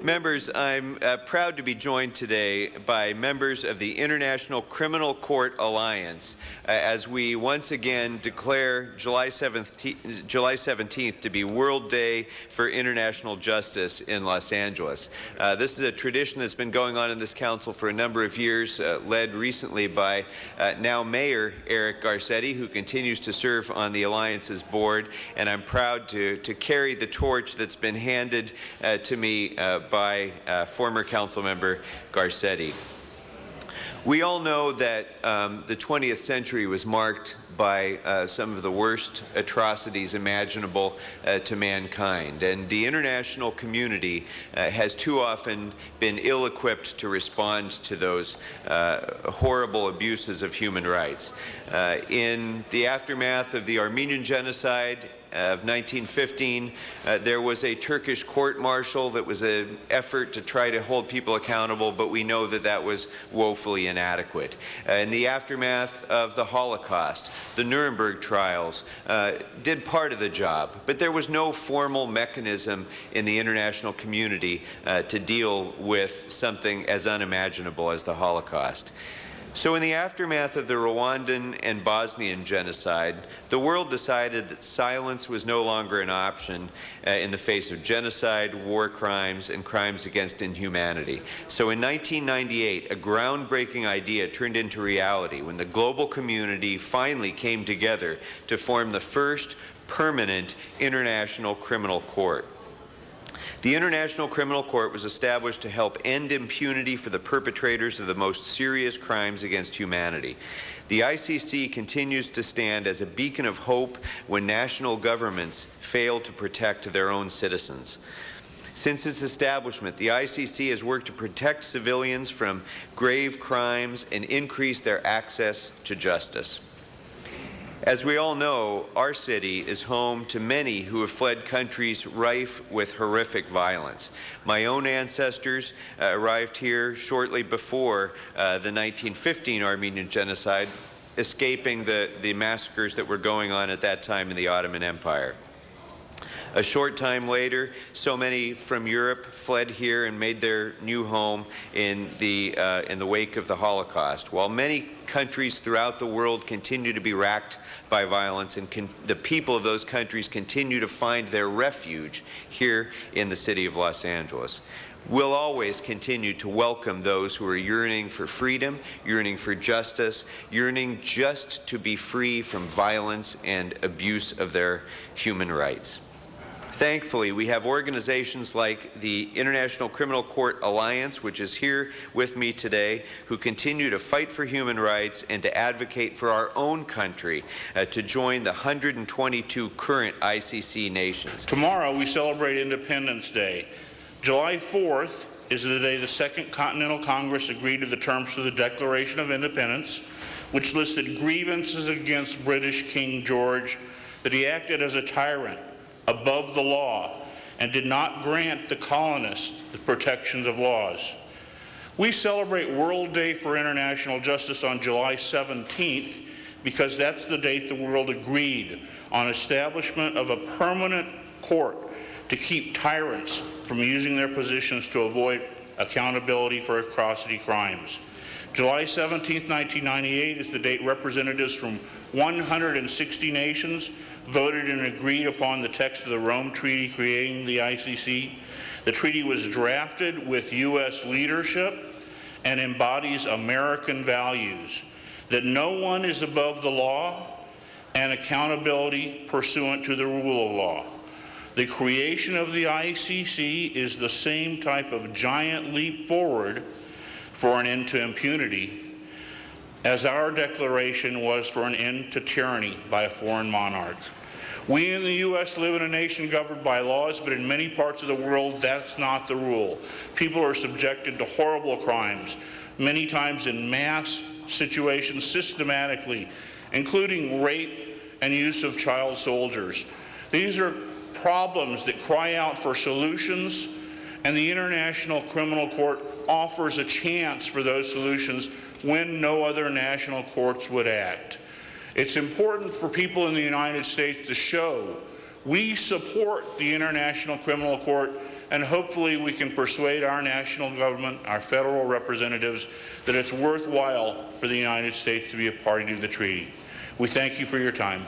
Members, I'm proud to be joined today by members of the International Criminal Court Alliance as we once again declare July 17th to be World Day for International Justice in Los Angeles. This is a tradition that's been going on in this council for a number of years, led recently by now Mayor Eric Garcetti, who continues to serve on the Alliance's board, and I'm proud to carry the torch that's been handed to me by former Councilmember Garcetti. We all know that the 20th century was marked by some of the worst atrocities imaginable to mankind, and the international community has too often been ill-equipped to respond to those horrible abuses of human rights. In the aftermath of the Armenian genocide of 1915, there was a Turkish court-martial that was an effort to try to hold people accountable, but we know that that was woefully inadequate. In the aftermath of the Holocaust, the Nuremberg trials did part of the job, but there was no formal mechanism in the international community to deal with something as unimaginable as the Holocaust. So in the aftermath of the Rwandan and Bosnian genocide, the world decided that silence was no longer an option in the face of genocide, war crimes, and crimes against inhumanity. So in 1998, a groundbreaking idea turned into reality when the global community finally came together to form the first permanent international criminal court. The International Criminal Court was established to help end impunity for the perpetrators of the most serious crimes against humanity. The ICC continues to stand as a beacon of hope when national governments fail to protect their own citizens. Since its establishment, the ICC has worked to protect civilians from grave crimes and increase their access to justice. As we all know, our city is home to many who have fled countries rife with horrific violence. My own ancestors arrived here shortly before the 1915 Armenian genocide, escaping the massacres that were going on at that time in the Ottoman Empire. A short time later, so many from Europe fled here and made their new home in the wake of the Holocaust. While many countries throughout the world continue to be racked by violence, and the people of those countries continue to find their refuge here in the city of Los Angeles. We'll always continue to welcome those who are yearning for freedom, yearning for justice, yearning just to be free from violence and abuse of their human rights. Thankfully, we have organizations like the International Criminal Court Alliance, which is here with me today, who continue to fight for human rights and to advocate for our own country to join the 122 current ICC nations. Tomorrow, we celebrate Independence Day. July 4th is the day the Second Continental Congress agreed to the terms of the Declaration of Independence, which listed grievances against British King George, that he acted as a tyrant, above the law, and did not grant the colonists the protections of laws. We celebrate World Day for International Justice on July 17th because that's the date the world agreed on establishment of a permanent court to keep tyrants from using their positions to avoid accountability for atrocity crimes. July 17, 1998 is the date representatives from 160 nations voted and agreed upon the text of the Rome Treaty creating the ICC. The treaty was drafted with U.S. leadership and embodies American values, that no one is above the law and accountability pursuant to the rule of law. The creation of the ICC is the same type of giant leap forward for an end to impunity as our declaration was for an end to tyranny by a foreign monarch. We in the U.S. live in a nation governed by laws, but in many parts of the world, that's not the rule. People are subjected to horrible crimes, many times in mass situations systematically, including rape and use of child soldiers. These are problems that cry out for solutions and the International Criminal Court offers a chance for those solutions when no other national courts would act. It's important for people in the United States to show we support the International Criminal Court, and hopefully we can persuade our national government, our federal representatives, that it's worthwhile for the United States to be a party to the treaty. We thank you for your time.